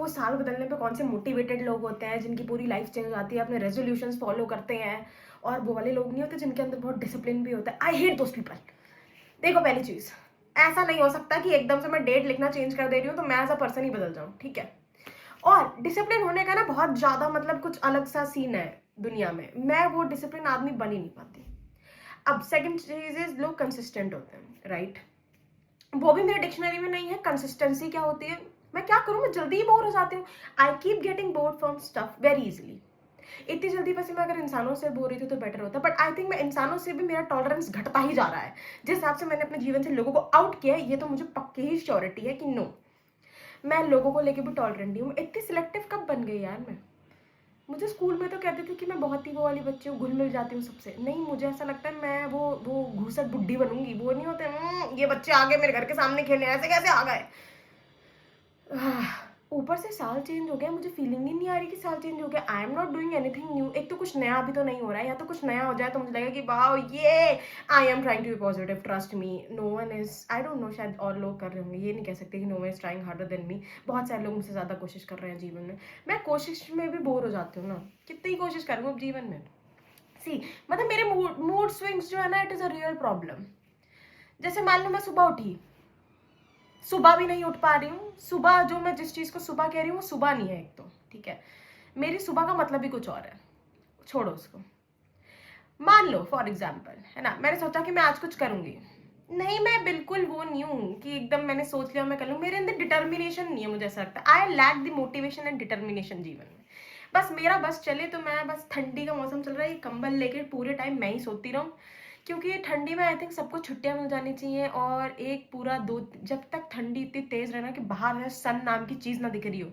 वो साल बदलने पे कौन से मोटिवेटेड लोग होते हैं जिनकी पूरी लाइफ चेंज हो जाती है, अपने रेजोल्यूशंस फॉलो करते हैं, और वो वाले लोग नहीं होते जिनके अंदर बहुत डिसिप्लिन भी होता है। I hate those people. देखो, पहली चीज, ऐसा नहीं हो सकता कि एकदम से मैं डेट लिखना चेंज कर दे रही हूँ तो मैं एज अ पर्सन ही बदल जाऊँ, ठीक है। और डिसिप्लिन होने का ना बहुत ज्यादा मतलब कुछ अलग सा सीन है दुनिया में। मैं वो डिसिप्लिन आदमी बन ही नहीं पाती। अब सेकंड चीज इज, लोग कंसिस्टेंट होते हैं, राइट। वो भी मेरे डिक्शनरी में नहीं है। कंसिस्टेंसी क्या होती है? मैं क्या करूं, मैं जल्दी ही बोर हो जाती हूँ। I keep getting bored from stuff very easily. इतनी जल्दी वैसे मैं अगर इंसानों से बोर रही थी तो बेटर होता, बट आई थिंक मैं इंसानों से भी मेरा टॉलरेंस घटता ही जा रहा है। जिस हिसाब से मैंने अपने जीवन से लोगों को आउट किया है, ये तो मुझे पक्की ही श्योरिटी है कि नो, मैं लोगों को लेके भी टॉलरेंट नहीं हूँ। इतनी सिलेक्टिव कब बन गई यार मैं? मुझे स्कूल में तो कहते थे कि मैं बहुत ही वो वाली बच्ची हूँ, घुल मिल जाती हूँ सबसे। नहीं, मुझे ऐसा लगता है मैं वो घूसट बुड्ढी बनूंगी। वो नहीं होते, ये बच्चे आ गए मेरे घर के सामने खेलने, ऐसे कैसे आ गए?" ऊपर से साल चेंज हो गया, मुझे फीलिंग ही नहीं आ रही कि साल चेंज हो गया। I am not doing anything new. एक तो कुछ नया अभी तो नहीं हो रहा है, या तो कुछ नया हो जाए तो मुझे लगेगा कि वाओ ये, I am trying to be positive, trust me. No one is, I don't know, शायद और लोग कर रहे होंगे, ये नहीं कह सकते कि no one is trying harder than me. बहुत सारे लोग मुझसे ज्यादा कोशिश कर रहे हैं जीवन में। मैं कोशिश में भी बोर हो जाती हूँ ना, कितनी कोशिश करूँ अब जीवन में। सी, मतलब मेरे मूड स्विंग्स जो है ना, it is a real problem. जैसे मान लो मैं सुबह उठी, सुबह भी नहीं उठ पा रही हूँ। सुबह जो मैं जिस चीज को सुबह कह रही हूँ वो सुबह नहीं है एक तो, ठीक है। मेरी सुबह का मतलब ही कुछ और है, छोड़ो उसको। मान लो फॉर एग्जाम्पल, है ना, मैंने सोचा कि मैं आज कुछ करूंगी। नहीं, मैं बिल्कुल वो नहीं हूँ कि एकदम मैंने सोच लिया मैं कर लूँ। मेरे अंदर डिटर्मिनेशन नहीं है, मुझे ऐसा लगता है। I lack the motivation and determination जीवन में। बस मेरा बस चले तो मैं, बस ठंडी का मौसम चल रहा है, ये कंबल लेके पूरे टाइम मैं ही सोती रहूँ। क्योंकि ठंडी में आई थिंक सबको छुट्टियां मिल जानी चाहिए, और एक पूरा दो, जब तक ठंडी इतनी तेज रहना कि बाहर है सन नाम की चीज ना दिख रही हो,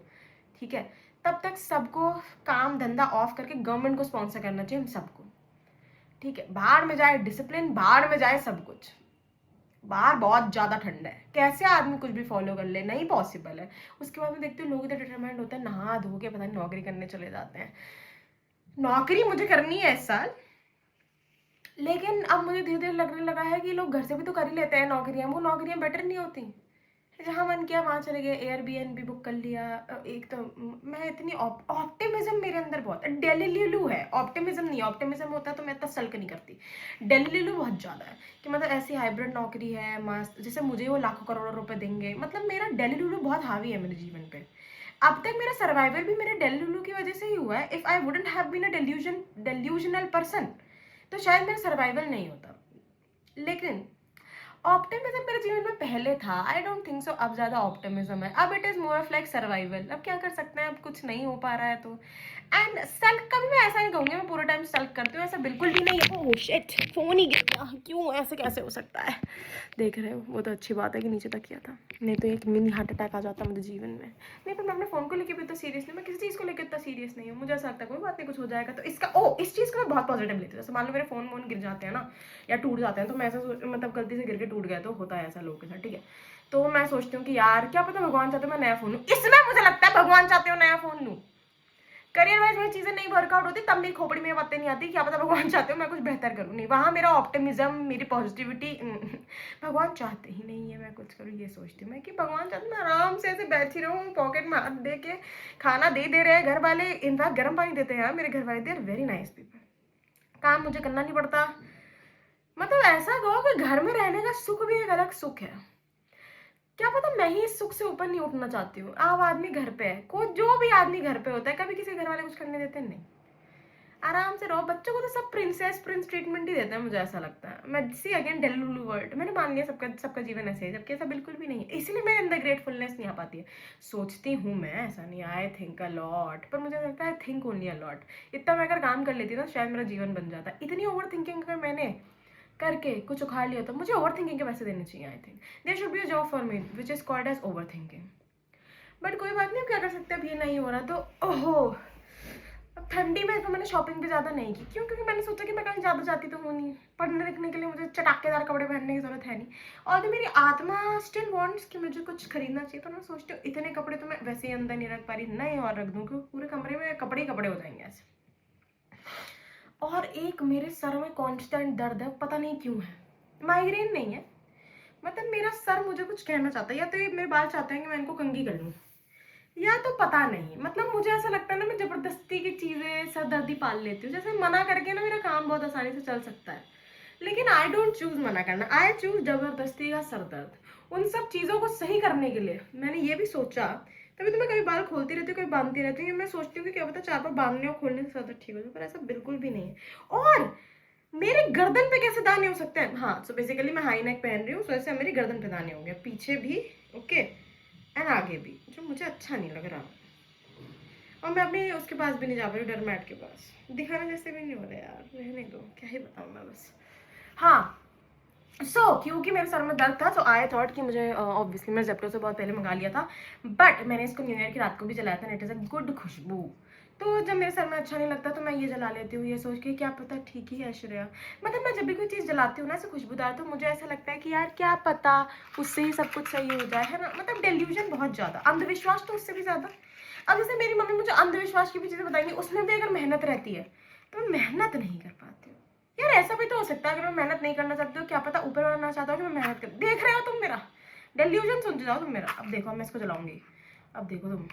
ठीक है, तब तक सबको काम धंधा ऑफ करके गवर्नमेंट को स्पॉन्सर करना चाहिए हम सबको, ठीक है। बाहर में जाए डिसिप्लिन, बाहर में जाए सब कुछ। बाहर बहुत ज्यादा ठंडा है, कैसे आदमी कुछ भी फॉलो कर ले, नहीं पॉसिबल है। उसके बाद में देखती हूँ लोग इतने डिटरमाइंड होते हैं, नहा धो के पता नहीं नौकरी करने चले जाते हैं। नौकरी मुझे करनी है इस साल, लेकिन अब मुझे धीरे धीरे लगने लगा है कि लोग घर से भी तो कर ही लेते हैं नौकरियां, वो नौकरियां बेटर नहीं होती? जहाँ मन किया वहां चले गए, एयरबीएनबी बुक कर लिया। एक तो मैं इतनी ऑप्टिमिज्म मेरे अंदर बहुत है, डेलीलू है, ऑप्टिमिज्म नहीं। ऑप्टिमिज्म होता तो मैं इतना सल्क नहीं करती। डेलीलू बहुत ज्यादा है कि मतलब ऐसी हाइब्रिड नौकरी है मस्त, जैसे मुझे वो लाखों करोड़ों रुपए देंगे। मतलब मेरा डेलीलू बहुत हावी है मेरे जीवन पे। अब तक मेरा सर्वाइवल भी मेरे डेलीलू की वजह से ही हुआ है। If I wouldn't have been a delusional person तो शायद मेरा सर्वाइवल नहीं होता। लेकिन ऑप्टिमिज्म मेरे जीवन में पहले था, आई डोंट थिंक सो अब ज्यादा ऑप्टिमिज्म है। अब it is more of like survival. अब क्या कर सकते हैं, अब कुछ नहीं हो पा रहा है तो। एंड सेल्फ का भी मैं ऐसा नहीं कहूंगी मैं पूरे टाइम सेल्फ करती हूँ, ऐसा बिल्कुल भी नहीं है। ओह शिट, फोन ही गिर गया, क्यों, ऐसे कैसे हो सकता है? देख रहे हो, वो तो अच्छी बात है कि नीचे तक किया था, नहीं तो एक मिनी हार्ट अटैक आ जाता मुझे जीवन में। नहीं, पर मैं अपने फोन को लेकर भी इतना सीरियस नहीं, मैं किसी चीज को लेकर इतना सीरियस नहीं हूँ। मुझे ऐसा लगता है कोई बात नहीं, कुछ हो जाएगा तो इसका, ओ इस चीज को मैं बहुत पॉजिटिव लेती हूँ। जैसे मान लो मेरे फोन वोन गिर जाते हैं ना, या टूट जाते हैं, तो मैं ऐसा मतलब गलती से गिर के टूट गया तो होता है ऐसा लोगों के साथ, ठीक है। तो मैं सोचती हूँ कि यार क्या पता भगवान चाहते हो मैं नया फोन लूँ। इसमें मुझे लगता है भगवान चाहते हो नया फोन लूँ। करियर वाइज में चीजें नहीं वर्कआउट होती तब मेरी खोपड़ी में बातें नहीं आती, क्या पता भगवान चाहते हो मैं कुछ बेहतर करूँ। नहीं, वहां मेरा ऑप्टिमिज्म, मेरी पॉजिटिविटी, भगवान चाहते ही नहीं है मैं कुछ करूँ। ये सोचती हूँ मैं कि भगवान चाहते मैं आराम से ऐसे बैठी रहूँ, पॉकेट में हाथ दे के, खाना दे रहे हैं घर वाले, इनफैक्ट गर्म पानी देते हैं मेरे घर वाले, they are very nice people. काम मुझे करना नहीं पड़ता। मतलब ऐसा कहो कि घर में रहने का सुख भी एक अलग सुख है। क्या पता मैं ही इस सुख से ऊपर नहीं उठना चाहती हूँ। अब आदमी घर पे है, कोई जो भी आदमी घर पे होता है, कभी किसी घर वाले कुछ करने देते नहीं। आराम से रहो। बच्चों को तो सब प्रिंसेस प्रिंस ट्रीटमेंट ही देते हैं, मुझे ऐसा लगता है। मैं सी अगेन डेलुलु वर्ड, मैंने मान लिया सबका सबका जीवन ऐसे है, जबकि ऐसा बिल्कुल भी नहीं है। इसलिए मेरे अंदर ग्रेटफुलनेस नहीं आ पाती है। सोचती हूँ मैं, ऐसा नहीं, आई थिंक अ लॉट, पर मुझे लगता है I think only a lot. इतना मैं अगर काम कर लेती ना शायद मेरा जीवन बन जाता। इतनी ओवर थिंकिंग अगर मैंने करके कुछ उखाड़ लिया तो मुझे ओवर थिंकिंग के पैसे देने चाहिए। I think there should be a job for me which is called as over thinking. But कोई बात नहीं, अब क्या कर सकते हैं, अब ये नहीं हो रहा तो ओहो। अब ठंडी में तो मैंने शॉपिंग भी ज्यादा नहीं की, क्यों? क्योंकि मैंने सोचा कि मैं कहीं ज्यादा जाती तो हूँ नहीं, पढ़ने लिखने के लिए मुझे चटाकेदार कपड़े पहनने की जरूरत है नहीं। और तो मेरी आत्मा स्टिल वांट्स कि मुझे कुछ खरीदना चाहिए, तो मैं सोचती हूँ इतने कपड़े तो मैं वैसे ही अंदर नहीं रख पा रही, नहीं और रख दूँ क्योंकि पूरे कमरे में कपड़े ही कपड़े हो जाएंगे ऐसे। और एक मेरे सर में कांस्टेंट दर्द है, पता नहीं क्यों है। माइग्रेन नहीं है, मतलब मेरा सर मुझे कुछ कहना चाहता है, या तो ये मेरे बाल चाहते हैं कि मैं इनको कंघी कर लूँ। या तो पता नहीं, मतलब मुझे ऐसा लगता है ना, मैं जबरदस्ती की चीजें सरदर्दी पाल लेती हूँ। जैसे मना करके ना मेरा काम बहुत आसानी से चल सकता है, लेकिन आई डोंट चूज मना करना, आई चूज जबरदस्ती का सरदर्द। उन सब चीजों को सही करने के लिए मैंने ये भी सोचा, तभी तो मैं कभी बाल खोलती रहती हूँ, कभी बांधती रहती हूँ। मैं सोचती हूँ कि क्या पता 4 बार बांधने और खोलने से ज्यादा ठीक हो जाए, पर ऐसा बिल्कुल भी नहीं है। और मेरे गर्दन पे कैसे दाने हो सकते हैं? हाँ, सो बेसिकली मैं हाई नेक पहन रही हूँ, सो ऐसे मेरी गर्दन पे दाने हो गए, पीछे भी ओके एंड आगे भी, जो मुझे अच्छा नहीं लग रहा। और मैं अपनी उसके पास भी नहीं जा पा रही, डरमैट के पास। दिखाना जैसे भी नहीं हो रहा यार, रहने दो, क्या ही बताऊँ मैं बस। हाँ, क्योंकि मेरे सर में दर्द था, आई थॉट कि मुझे ऑब्वियसली मैं जेप्टो से बहुत पहले मंगा लिया था, बट मैंने इसको न्यू ईयर की रात को भी जलाया था, इट इज़ अ गुड खुशबू। तो जब मेरे सर में अच्छा नहीं लगता तो मैं ये जला लेती हूँ, ये सोच के क्या पता ठीक ही है श्रेया। मतलब मैं जब भी कोई चीज़ जलाती हूँ ना ऐसे खुशबूदार, तो मुझे ऐसा लगता है कि यार क्या पता उससे ही सब कुछ सही हो जाए, है ना। मतलब डेल्यूजन बहुत ज़्यादा, अंधविश्वास तो उससे भी ज़्यादा। अब जैसे मेरी मम्मी मुझे अंधविश्वास की भी चीज़ें बताएंगी, उसमें भी अगर मेहनत रहती है तो मैं मेहनत नहीं कर पाती हूँ। यार ऐसा भी तो हो सकता है, अगर मैं मेहनत नहीं करना चाहती हूँ, क्या पता ऊपर वाला ना चाहता हो कि मैं मेहनत कर। देख रहे हो तुम मेरा डेल्यूजन, सुन जाओ तुम मेरा। अब देखो मैं इसको जलाऊंगी, अब देखो तुम।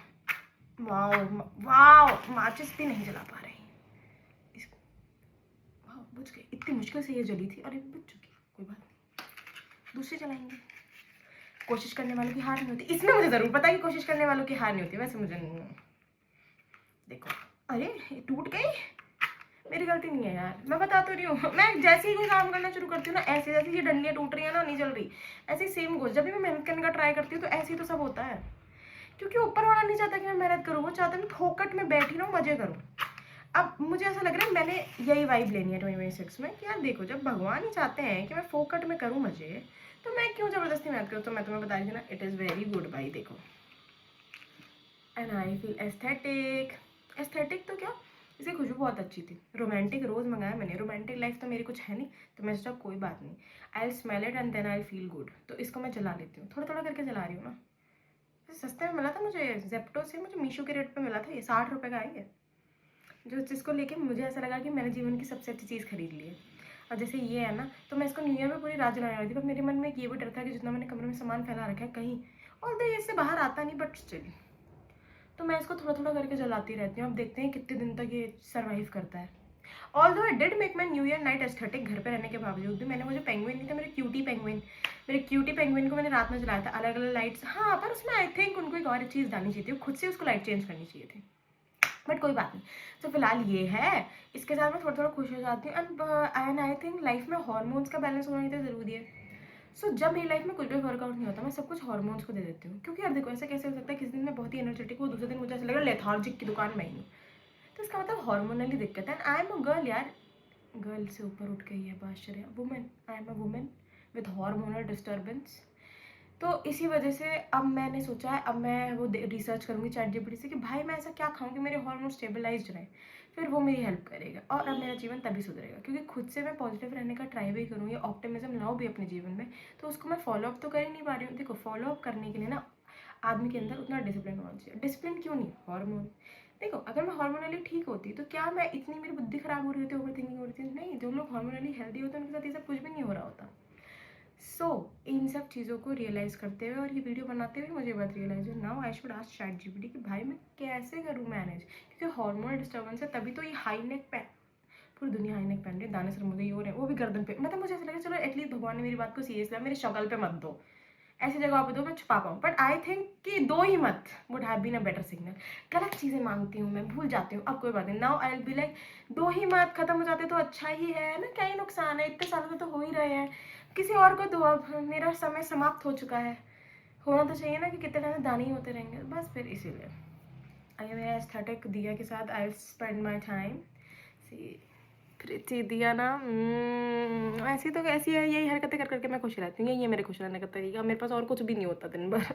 वाओ वाओ, माचिस भी नहीं जला पा रही इसको। वाओ, बुझ गई, इतनी मुश्किल से ये जली थी, अरे बुझ चुकी, कोई बात नहीं, दूसरी जलाएंगे। कोशिश करने वालों की हार नहीं होती, इसमें मुझे जरूर पता है कि कोशिश करने वालों की हार नहीं होती, वैसे मुझे नहीं। देखो, अरे ये टूट गई, मेरी गलती नहीं है यार, मैं बता तो रही हूँ। मैं जैसे ही कोई काम करना शुरू करती हूँ ना, ऐसे जैसे ये डंडियाँ टूट रही है ना, नहीं चल रही, ऐसे ही सेम गोल। जब भी मैं मेहनत करने का ट्राई करती हूँ तो ऐसे ही तो सब होता है, क्योंकि ऊपर वाला नहीं चाहता कि मैं मेहनत करूँ, वो चाहता है मैं फोकट में बैठी रहूँ, मजे करूँ। अब मुझे ऐसा लग रहा है मैंने यही वाइब लेनी है 2026 में कि यार देखो, जब भगवान ही चाहते हैं कि मैं फोकट में करूँ मजे, तो मैं क्यों जबरदस्ती मेहनत करूँ। तो मैं तुम्हें बता रही थी ना, इट इज़ वेरी गुड भाई, देखो। And I feel aesthetic. Aesthetic तो क्या, इसकी खुशबू बहुत अच्छी थी। रोमांटिक रोज़ मंगाया मैंने, रोमांटिक लाइफ तो मेरी कुछ है नहीं, तो मैं सोचा कोई बात नहीं, I smell it and then I feel good. तो इसको मैं जला लेती हूँ, थोड़ा थोड़ा करके जला रही हूँ ना। सस्ते में मिला था मुझे, जेप्टो से मुझे मीशो के रेट पे मिला था, ये 60 रुपये का आई है। जो जिसको लेके मुझे ऐसा लगा कि मैंने जीवन की सबसे अच्छी चीज़ खरीद ली है। और जैसे ये है ना, तो मैं इसको न्यू ईयर में पूरी रात जलाने वाली थी, पर मेरे मन में ये भी डर था कि जितना मैंने कमरे में सामान फैला रखा है कहीं, और तो ये इससे बाहर आता नहीं, बट स्टिल तो मैं इसको थोड़ा थोड़ा करके जलाती रहती हूँ। अब देखते हैं कितने दिन तक ये सर्वाइव करता है। Although I did make my new year night aesthetic, घर पे रहने के बावजूद भी मैंने, मुझे पेंगुइन नहीं था, मेरे क्यूटी पेंगुइन को मैंने रात में जलाया था, अलग अलग लाइट्स। हाँ, पर उसमें आई थिंक उनको एक और चीज़ डालनी चाहिए थी, खुद से उसको लाइट चेंज करनी चाहिए थी, बट कोई बात नहीं। तो फिलहाल ये है, इसके साथ मैं थोड़ा थोड़ा खुश हो जाती हूँ। एंड आई थिंक लाइफ में हॉर्मोन्स का बैलेंस होना इतना ज़रूरी है। जब मेरी लाइफ में कुछ भी वर्कआउट नहीं होता, मैं सब कुछ हॉर्मोन्स को दे देती हूँ, क्योंकि यार देखो ऐसा कैसे हो सकता है, किसी दिन मैं बहुत ही एनर्जेटिक हूँ, दूसरे दिन मुझे ऐसा लग रहा है लेथार्जिक की दुकान में ही हूँ। तो इसका मतलब हार्मोनली दिक्कत है। आई एम अ गर्ल यार, गर्ल से ऊपर उठ गई है बात, women, I am a women with hormonal disturbance. तो इसी वजह से अब मैंने सोचा है, अब मैं वो रिसर्च करूँगी ChatGPT से कि भाई मैं ऐसा क्या खाऊँ कि मेरे हार्मोन स्टेबलाइज्ड रहे, फिर वो मेरी हेल्प करेगा, और अब मेरा जीवन तभी सुधरेगा। क्योंकि खुद से मैं पॉजिटिव रहने का ट्राई भी करूँ, या ऑप्टिमिज्म लाऊँ भी अपने जीवन में, तो उसको मैं फॉलो अप तो कर ही नहीं पा रही हूँ। देखो, फॉलो अप करने के लिए ना आदमी के अंदर उतना डिसिप्लिन होना चाहिए। डिसिप्लिन क्यों नहीं, हार्मोन। देखो, अगर मैं हार्मोनली ठीक होती तो क्या मैं इतनी, मेरी बुद्धि खराब हो रही होती, ओवर थिंकिंग हो रही थी? नहीं, जो लोग हार्मोनली हेल्दी होते हैं उनके साथ ये सब कुछ भी नहीं हो रहा होता। इन सब चीज़ों को रियलाइज़ करते हुए और ये वीडियो बनाते हुए मुझे बात रियलाइज है, now I should ask ChatGPT कि भाई मैं कैसे करूँ मैनेज, क्योंकि हार्मोनल डिस्टर्बेंस है, तभी तो ये हाई नेक पहन, पूरी दुनिया हाई नेक पहन रही है, दाने सर मुझे ये हो रहे हैं, वो भी गर्दन पे। मतलब मुझे ऐसा लगा चलो एटलीस्ट भगवान ने मेरी बात को सीरियस लिया, मेरी शक्ल पे मत दो, ऐसी जगह पे दो मैं छुपा पाऊँ। बट आई थिंक कि दो ही मत, would have been a better signal. गलत चीज़ें मांगती हूँ मैं, भूल जाती हूँ, अब कोई बात नहीं, now I will be like दो ही मत, खत्म हो जाते तो अच्छा ही है ना, क्या ही नुकसान है, इतने सालों से तो हो ही रहे हैं, किसी और को दो, अब मेरा समय समाप्त हो चुका है। होना तो चाहिए ना कि कितने टाइम दाने ही होते रहेंगे, बस फिर इसीलिए आइए मेरा एस्थेटिक दिया के साथ आई स्पेंड माई टाइम। सी प्रीति दिया ना, ऐसी तो कैसी है, यही हरकतें कर करके मैं खुश रहती हूँ, ये मेरे खुश रहने का तरीका, मेरे पास और कुछ भी नहीं होता दिन भर।